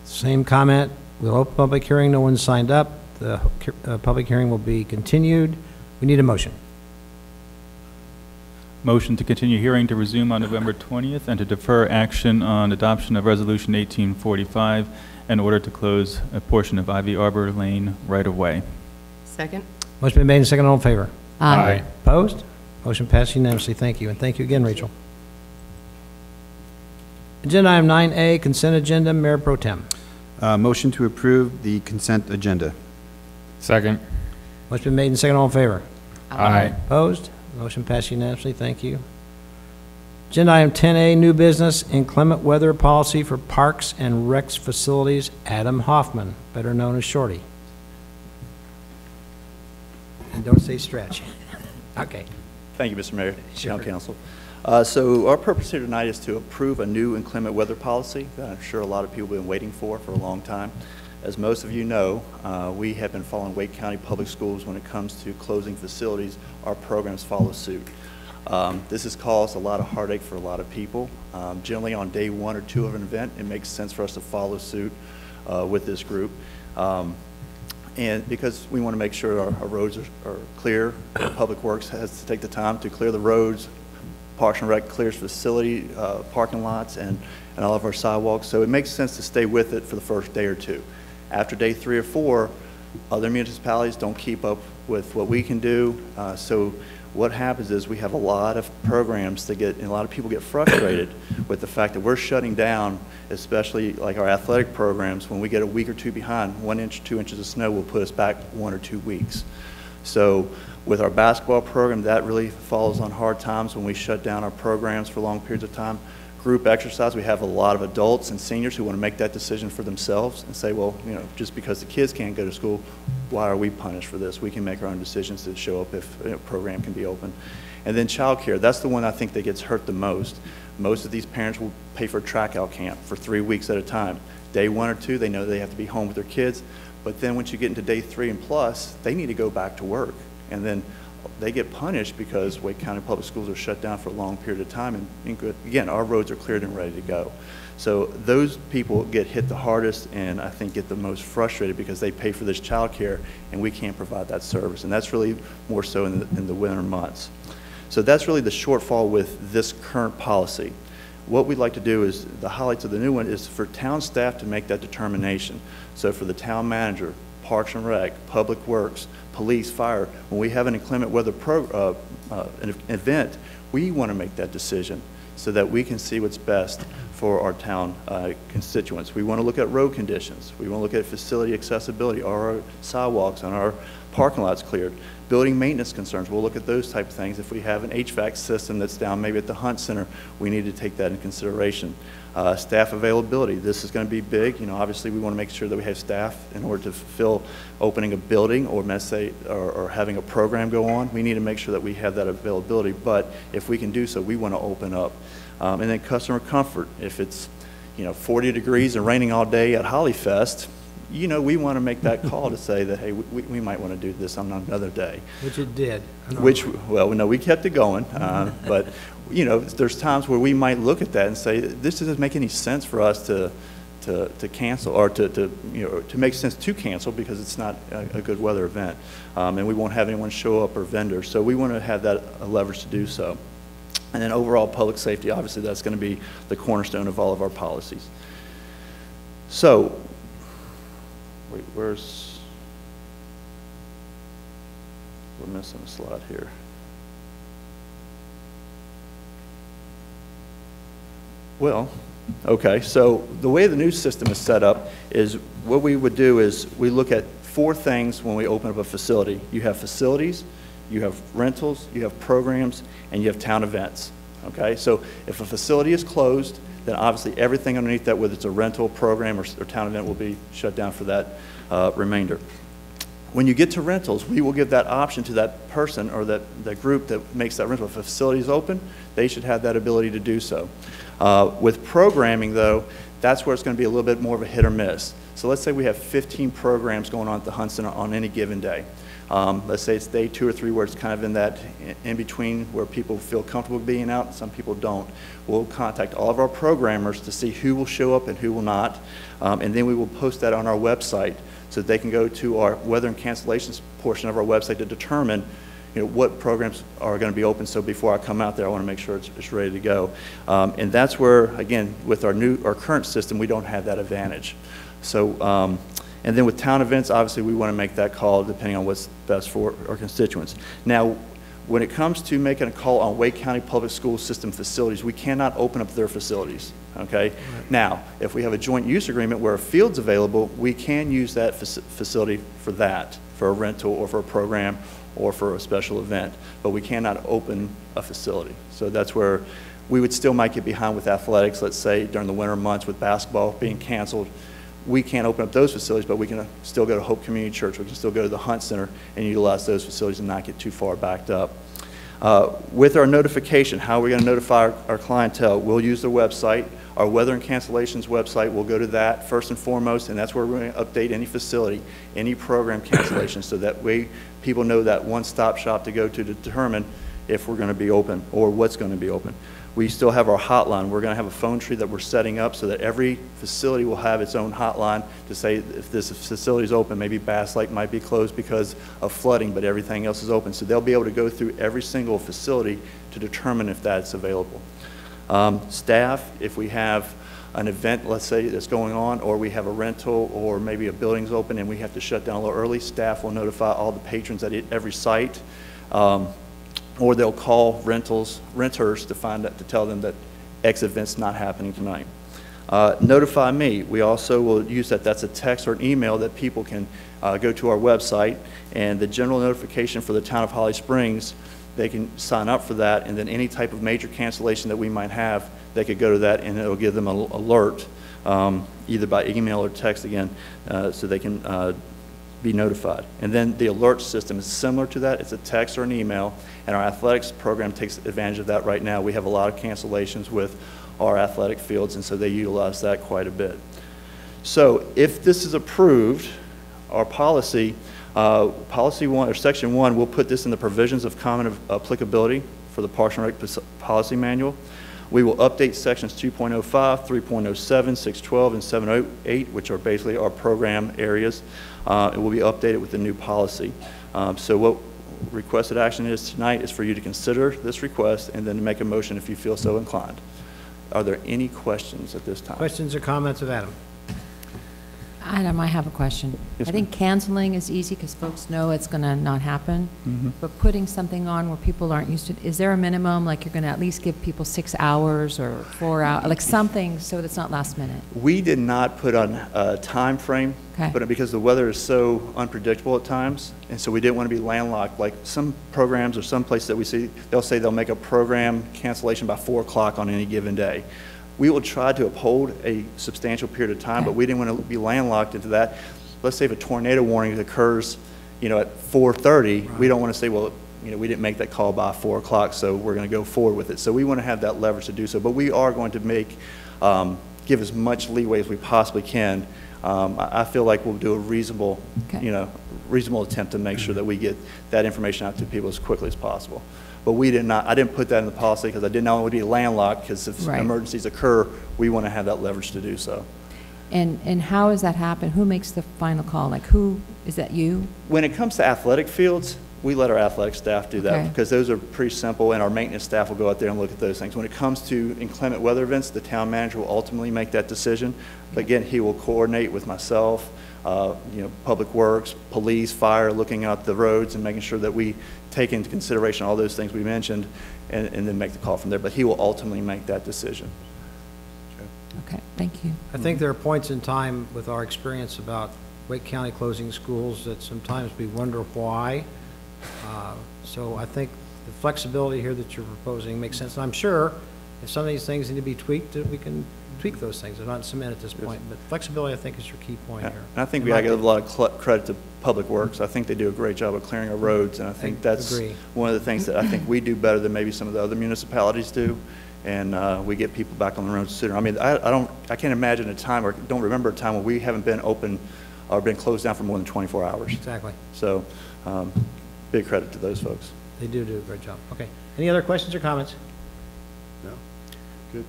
Same comment. We'll open public hearing. No one signed up. The public hearing will be continued. We need a motion. Motion to continue hearing to resume on November 20th and to defer action on adoption of Resolution 1845 in order to close a portion of Ivy Arbor Lane right-of-way. Second? Motion been made and seconded. All in favor? Aye. Opposed? Motion passed unanimously. Thank you, and thank you again, Rachel. Agenda item 9A, consent agenda. Mayor Pro Tem. Motion to approve the consent agenda. Second. Motion been made and seconded. All in favor? Aye. Opposed? Motion passed unanimously. Thank you. Agenda item 10A, new business, inclement weather policy for parks and recs facilities. Adam Hoffman, better known as Shorty. And don't say stretch. Okay. Thank you, Mr. Mayor, Sure. Town Council. So our purpose here tonight is to approve a new inclement weather policy that I'm sure a lot of people have been waiting for a long time. As most of you know, we have been following Wake County Public Schools when it comes to closing facilities. Our programs follow suit. This has caused a lot of heartache for a lot of people. Generally on day 1 or 2 of an event, it makes sense for us to follow suit with this group. And because we want to make sure our roads are clear, Public Works has to take the time to clear the roads, Parks and Rec clears facility, parking lots, and all of our sidewalks. So it makes sense to stay with it for the first day or 2. After day 3 or 4, other municipalities don't keep up with what we can do. So what happens is we have a lot of programs that and a lot of people get frustrated with the fact that we're shutting down, especially like our athletic programs. When we get a week or 2 behind, 1 inch, 2 inches of snow will put us back 1 or 2 weeks. So with our basketball program, that really falls on hard times when we shut down our programs for long periods of time. Group exercise, we have a lot of adults and seniors who want to make that decision for themselves and say, well, you know, just because the kids can't go to school, why are we punished for this? We can make our own decisions to show up if a program can be open. And then childcare, that's the one I think that gets hurt the most. Most of these parents will pay for a track-out camp for 3 weeks at a time. Day 1 or 2, they know they have to be home with their kids, but then once you get into day 3 and plus, they need to go back to work. And then they get punished because Wake County Public Schools are shut down for a long period of time. And again, our roads are cleared and ready to go. So those people get hit the hardest and I think get the most frustrated because they pay for this child care and we can't provide that service. And that's really more so in the winter months. So that's really the shortfall with this current policy. What we'd like to do is, the highlights of the new one is for town staff to make that determination. So for the town manager, Parks and Rec, Public Works, police, fire, when we have an inclement weather an event, we want to make that decision so that we can see what's best for our town constituents. We want to look at road conditions. We want to look at facility accessibility. Are our sidewalks and our parking lots cleared? Building maintenance concerns, we'll look at those type of things. If we have an HVAC system that's down maybe at the Hunt Center, we need to take that in consideration. Staff availability, this is going to be big. You know, obviously we want to make sure that we have staff in order to fulfill opening a building or or having a program go on. We need to make sure that we have that availability, but if we can do so, we want to open up. And then customer comfort, if it's 40 degrees and raining all day at Hollyfest, we want to make that call to say that, hey, we might want to do this on another day. Which it did. Well, no, we kept it going. But, there's times where we might look at that and say, this doesn't make any sense for us to cancel or to make sense to cancel because it's not a good weather event. And we won't have anyone show up or vendors. So we want to have that leverage to do so. And then overall public safety, obviously that's going to be the cornerstone of all of our policies. So, wait, we're missing a slide here. Well, okay, so the way the new system is set up is what we would do is we look at 4 things when we open up a facility. You have facilities, you have rentals, you have programs, and you have town events. Okay, so if a facility is closed, then obviously everything underneath that, whether it's a rental program or town event, will be shut down for that remainder. When you get to rentals, we will give that option to that person or that group that makes that rental. If a facility is open, they should have that ability to do so. With programming, though, that's where it's going to be a little bit more of a hit or miss. So let's say we have 15 programs going on at the Hunt Center on any given day. Let's say it's day 2 or 3 where it's kind of in that in-between where people feel comfortable being out and some people don't. We'll contact all of our programmers to see who will show up and who will not, and then we will post that on our website so that they can go to our weather and cancellations portion of our website to determine, what programs are going to be open. So before I come out there, I want to make sure it's ready to go. And that's where, again, with our current system, we don't have that advantage. So, and then with town events, obviously we want to make that call depending on what's best for our constituents. Now, when it comes to making a call on Wake County Public School System facilities, we cannot open up their facilities, okay? Right. Now, if we have a joint use agreement where a field's available, we can use that facility for that, for a rental or for a program or for a special event, but we cannot open a facility. So that's where we would still might get behind with athletics, let's say during the winter months with basketball being canceled. We can't open up those facilities, but we can still go to Hope Community Church. We can still go to the Hunt Center and utilize those facilities and not get too far backed up. With our notification, how are we going to notify our clientele? We'll use their website. Our weather and cancellations website, we'll go to that first and foremost, and that's where we're going to update any facility, any program cancellation, so that way people know that one-stop shop to go to determine if we're going to be open or what's going to be open. We still have our hotline. We're going to have a phone tree that we're setting up so that every facility will have its own hotline to say if this facility is open, maybe Bass Lake might be closed because of flooding, but everything else is open. So they'll be able to go through every single facility to determine if that's available. Staff, if we have an event, let's say, that's going on, or we have a rental, or maybe a building's open and we have to shut down a little early, staff will notify all the patrons at every site. Or they'll call renters to tell them that X event's not happening tonight. Notify me. We also will use that. That's a text or an email that people can go to our website, and the general notification for the town of Holly Springs, they can sign up for that, and then any type of major cancellation that we might have, they could go to that and it'll give them an alert, either by email or text again, so they can be notified. And then the alert system is similar to that. It's a text or an email, and our athletics program takes advantage of that right now. We have a lot of cancellations with our athletic fields, and so they utilize that quite a bit. So if this is approved, our policy, policy 1 or section 1, we'll put this in the provisions of common applicability for the Parks and Rec policy manual. We will update sections 2.05, 3.07, 612, and 708, which are basically our program areas. It will be updated with the new policy. So what requested action is tonight is for you to consider this request and then to make a motion if you feel so inclined. Are there any questions at this time? Questions or comments of Adam? Adam, I have a question. Yes, I think canceling is easy because folks know it's going to not happen. Mm-hmm. But putting something on where people aren't used to, is there a minimum, like you're going to at least give people 6 hours or 4 hours, like something so that it's not last minute? We did not put on a time frame, Okay. but because the weather is so unpredictable at times, and so we didn't want to be landlocked. Like some programs or some places that we see, they'll say they'll make a program cancellation by 4 o'clock on any given day. We will try to uphold a substantial period of time, Okay. but we didn't want to be landlocked into that. Let's say if a tornado warning occurs, at 4:30, we don't want to say, well, we didn't make that call by 4 o'clock, so we're going to go forward with it. So we want to have that leverage to do so, but we are going to give as much leeway as we possibly can. I feel like we'll do a reasonable, Okay. reasonable attempt to make sure that we get that information out to people as quickly as possible. But I didn't put that in the policy because I didn't want to be landlocked, because if Right. emergencies occur, we want to have that leverage to do so. And how does that happen? Who makes the final call? Like who, is that you? When it comes to athletic fields, we let our athletic staff do that Okay. because those are pretty simple, and our maintenance staff will go out there and look at those things. When it comes to inclement weather events, the town manager will ultimately make that decision. But again, he will coordinate with myself, Public Works, police, fire, looking out the roads and making sure that we take into consideration all those things we mentioned, and then make the call from there. But he will ultimately make that decision. Okay, thank you. I think there are points in time with our experience about Wake County closing schools that sometimes we wonder why. So I think the flexibility here that you're proposing makes sense. And I'm sure if some of these things need to be tweaked, that we can tweak those things. They're not cement at this point, but flexibility, I think, is your key point here. And I think we got to give a lot of credit to Public Works. I think they do a great job of clearing our roads, and I think that's agree. one of the things that I think we do better than maybe some of the other municipalities do, and we get people back on the roads sooner. I mean, I can't imagine a time, or don't remember a time when we haven't been open or been closed down for more than 24 hours. Exactly. So, big credit to those folks. They do a great job. Okay. Any other questions or comments? No. Good.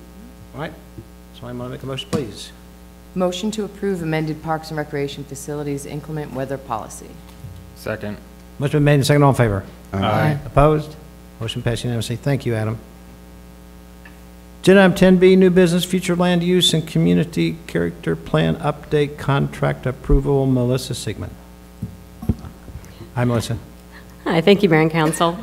All right. So I'm going to make a motion, please. Motion to approve amended Parks and Recreation Facilities inclement weather policy. Second. Motion been made and seconded. All in favor? Aye. Opposed? Motion passed unanimously. Thank you, Adam. Agenda item 10B, new business, future land use and community character plan update contract approval. Melissa Sigmund. Hi, Melissa. Hi, thank you, Mayor and Council.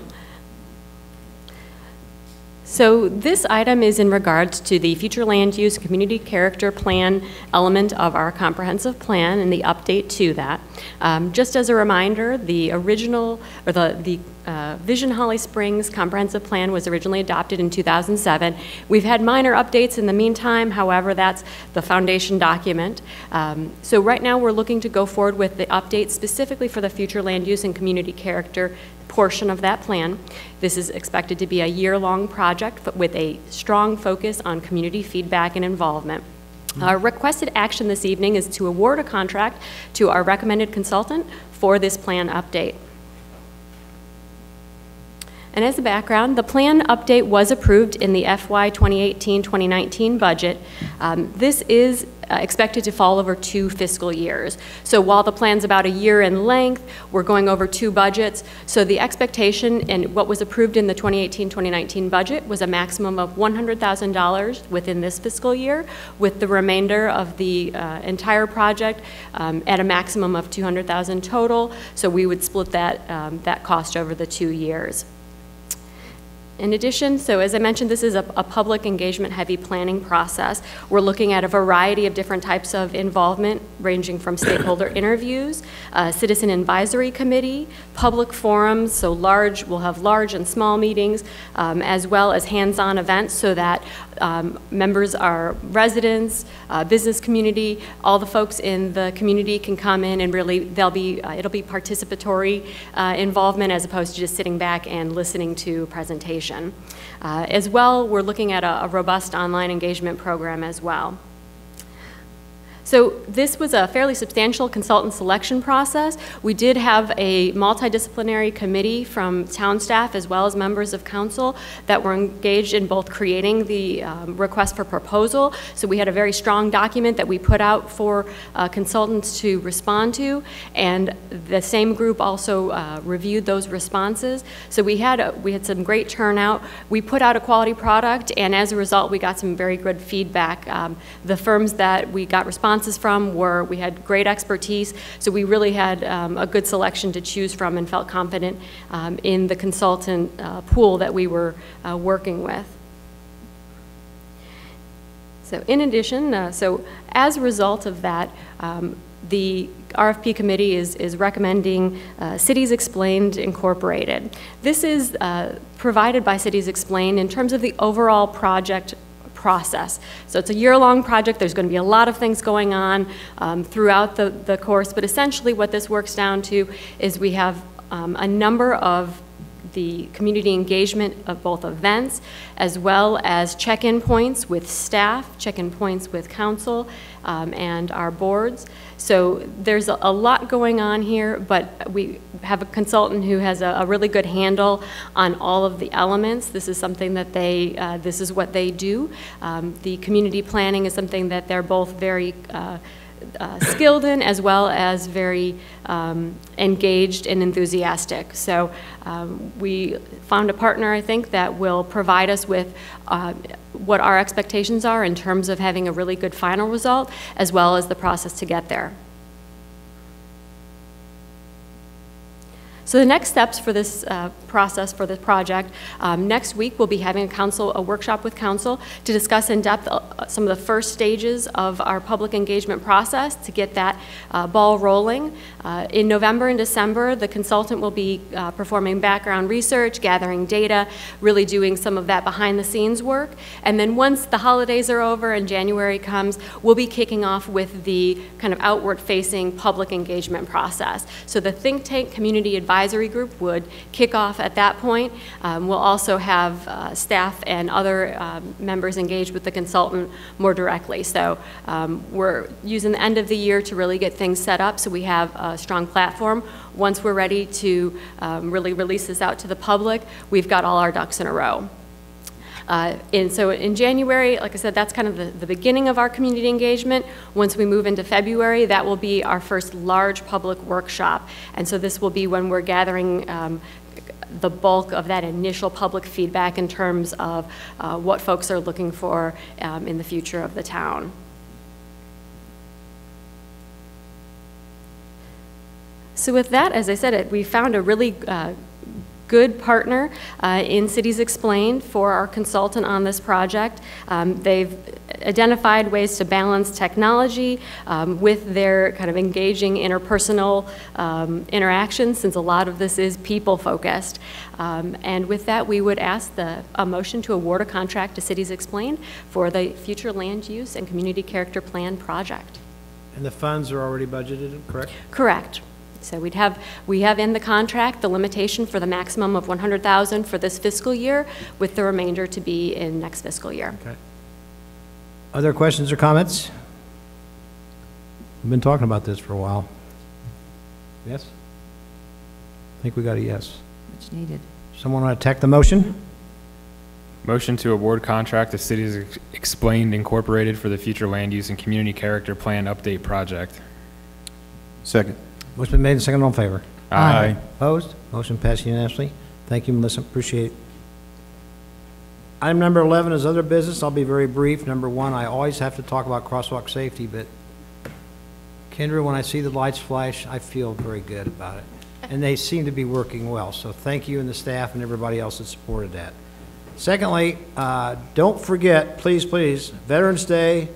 So this item is in regards to the future land use community character plan element of our comprehensive plan and the update to that. Just as a reminder, the original, or the Vision Holly Springs comprehensive plan was originally adopted in 2007. We've had minor updates in the meantime, however, that's the foundation document. So right now we're looking to go forward with the update specifically for the future land use and community character portion of that plan. This is expected to be a year-long project but with a strong focus on community feedback and involvement. Our requested action this evening is to award a contract to our recommended consultant for this plan update. And as a background, the plan update was approved in the FY 2018-2019 budget. This is expected to fall over 2 fiscal years. So while the plan's about a year in length, we're going over 2 budgets. So the expectation and what was approved in the 2018-2019 budget was a maximum of $100,000 within this fiscal year, with the remainder of the entire project at a maximum of $200,000 total. So we would split that, that cost over the 2 years. In addition, so as I mentioned, this is a public engagement heavy planning process. We're looking at a variety of different types of involvement, ranging from stakeholder interviews, citizen advisory committee, public forums, so we'll have large and small meetings, as well as hands-on events so that members are residents, business community, all the folks in the community can come in and really it'll be participatory involvement as opposed to just sitting back and listening to a presentation. As well, we're looking at a robust online engagement program as well. So this was a fairly substantial consultant selection process. We did have a multidisciplinary committee from town staff as well as members of council that were engaged in both creating the request for proposal. So we had a very strong document that we put out for consultants to respond to, and the same group also reviewed those responses. So we had some great turnout. We put out a quality product, and as a result, we got some very good feedback. The firms that we got responses from we had great expertise, so we really had a good selection to choose from and felt confident in the consultant pool that we were working with. So in addition, so as a result of that, the RFP committee is recommending Cities Explained Incorporated. This is provided by Cities Explained in terms of the overall project process. So it's a year-long project. There's going to be a lot of things going on throughout the course, but essentially what this works down to is we have a number of the community engagement of both events as well as check-in points with staff, check-in points with council and our boards. So there's a lot going on here, but we have a consultant who has a really good handle on all of the elements. This is something that this is what they do. The community planning is something that they're both very skilled in, as well as very engaged and enthusiastic. So we found a partner, I think, that will provide us with what our expectations are in terms of having a really good final result, as well as the process to get there. So the next steps for this process for this project, next week we'll be having a workshop with council to discuss in depth some of the first stages of our public engagement process to get that ball rolling. In November and December, the consultant will be performing background research, gathering data, really doing some of that behind the scenes work. And then once the holidays are over and January comes, we'll be kicking off with the kind of outward facing public engagement process. So the think tank community advisory group would kick off at that point. We'll also have staff and other members engaged with the consultant more directly. So we're using the end of the year to really get things set up so we have a strong platform. Once we're ready to really release this out to the public, we've got all our ducks in a row. And so in January, like I said, that's kind of the beginning of our community engagement. Once we move into February, that will be our first large public workshop. And so this will be when we're gathering the bulk of that initial public feedback in terms of what folks are looking for in the future of the town. So with that, as I said, we found a really good partner in Cities Explained for our consultant on this project. They've identified ways to balance technology with their kind of engaging interpersonal interactions, since a lot of this is people-focused. And with that, we would ask a motion to award a contract to Cities Explained for the future land use and community character plan project. And the funds are already budgeted, correct? Correct. So we have in the contract the limitation for the maximum of $100,000 for this fiscal year, with the remainder to be in next fiscal year. Okay. Other questions or comments? We've been talking about this for a while. Yes? I think we got a yes. Much needed. Someone want to attack the motion? Motion to award contract to Cities Explained Incorporated for the future land use and community character plan update project. Second. Motion been made and seconded. All in favor? Aye. Opposed? Motion passed unanimously. Thank you, Melissa. Appreciate it. Item number 11 is other business. I'll be very brief. Number 1, I always have to talk about crosswalk safety, but Kendra, when I see the lights flash, I feel very good about it. And they seem to be working well. So thank you and the staff and everybody else that supported that. Secondly, don't forget, please, Veterans Day,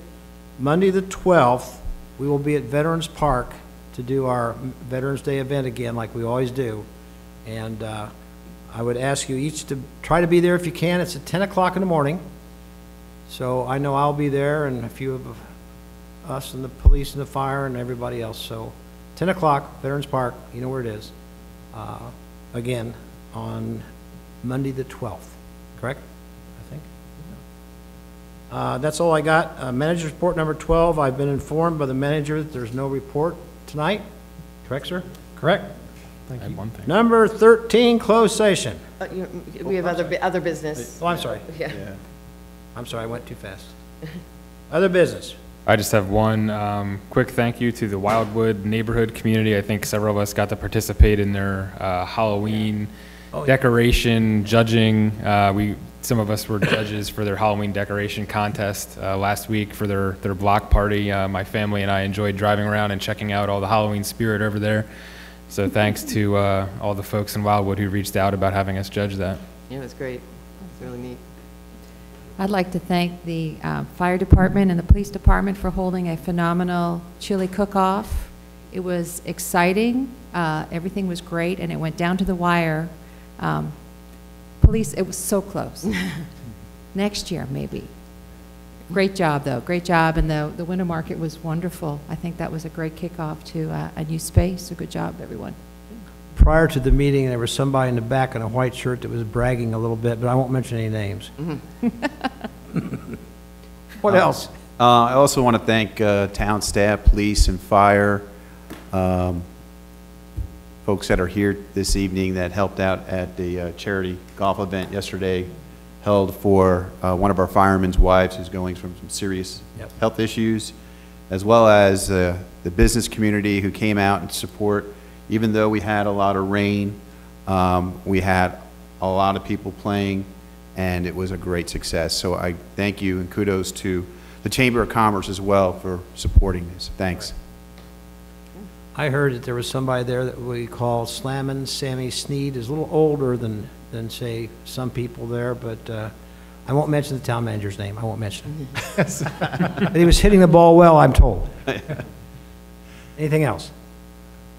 Monday the 12th, we will be at Veterans Park to do our Veterans Day event again, like we always do. And I would ask you each to try to be there if you can. It's at 10 o'clock in the morning. So I know I'll be there, and a few of us and the police and the fire and everybody else. So 10 o'clock, Veterans Park, you know where it is. Again, on Monday the 12th, correct? I think. That's all I got. Manager's report number 12. I've been informed by the manager that there's no report tonight. Correct, sir? Correct. Thank you. One thing. Number 13, closed session. We have other business. Oh, I'm sorry. Yeah. I'm sorry, I went too fast. Other business. I just have one quick thank you to the Wildwood neighborhood community. I think several of us got to participate in their Halloween decoration judging. Some of us were judges for their Halloween decoration contest last week for their block party. My family and I enjoyed driving around and checking out all the Halloween spirit over there. So thanks to all the folks in Wildwood who reached out about having us judge that. Yeah, it was great. It was really neat. I'd like to thank the fire department and the police department for holding a phenomenal chili cook-off. It was exciting. Everything was great, and it went down to the wire. Police, it was so close. Next year, maybe. Great job, though. Great job, and the winter market was wonderful. I think that was a great kickoff to a new space. So good job, everyone. Prior to the meeting, there was somebody in the back in a white shirt that was bragging a little bit, but I won't mention any names. What else? I also want to thank town staff, police, and fire, folks that are here this evening that helped out at the charity golf event yesterday, held for one of our firemen's wives who's going through some serious health issues, as well as the business community who came out and support. Even though we had a lot of rain, we had a lot of people playing, and it was a great success. So I thank you, and kudos to the Chamber of Commerce as well for supporting this. Thanks. I heard that there was somebody there that we call Slammin' Sammy Sneed. Is a little older than say some people there, but I won't mention the town manager's name. I won't mention it. But he was hitting the ball well, I'm told. Anything else?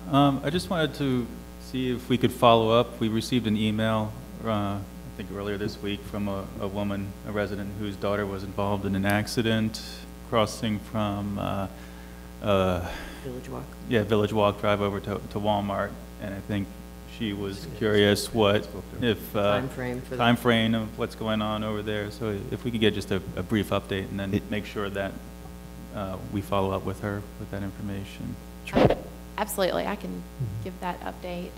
I just wanted to see if we could follow up. We received an email, I think earlier this week, from a woman, a resident whose daughter was involved in an accident crossing from Village Walk. Yeah, Village Walk Drive over to Walmart, and I think she was curious what if time frame of what's going on over there. So if we could get just a brief update, and then make sure that we follow up with her with that information. Absolutely, I can give that update.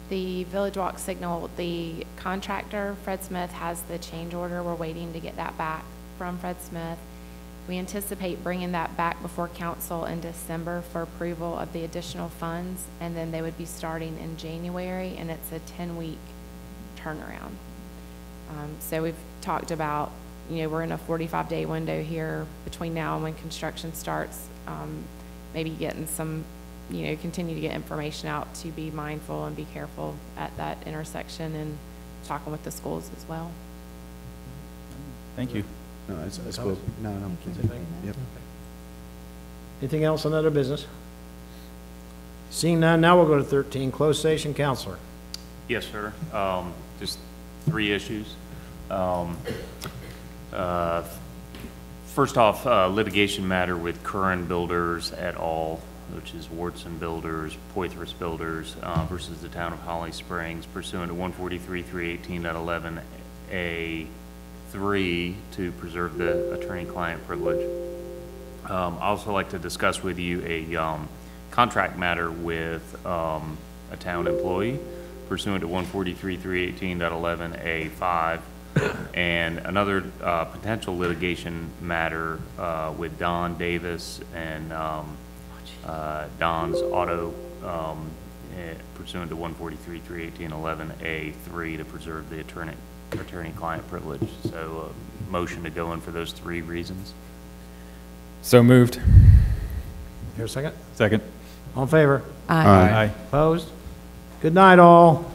The Village Walk signal, the contractor, Fred Smith, has the change order. We're waiting to get that back from Fred Smith. We anticipate bringing that back before council in December for approval of the additional funds, and then they would be starting in January, and it's a 10-week turnaround. So we've talked about, we're in a 45-day window here between now and when construction starts, maybe getting some, continue to get information out to be mindful and be careful at that intersection, and talking with the schools as well. Thank you. No, I spoke, no. Yep. Anything else on other business? Seeing none, now we'll go to 13, closed session. Counselor. Yes, sir. Just 3 issues. First off, litigation matter with Curran Builders et al., which is Wardson Builders, Poitras Builders versus the town of Holly Springs, pursuant to 143-318.11A3 to preserve the attorney-client privilege. I'd also like to discuss with you a contract matter with a town employee pursuant to 143-318.11A5, and another potential litigation matter with Don Davis and Don's Auto pursuant to 143-318.11A3 to preserve the attorney-client privilege. So motion to go in for those 3 reasons. So moved. Here a second? Second. All in favor? Aye. Aye. Opposed? Good night, all.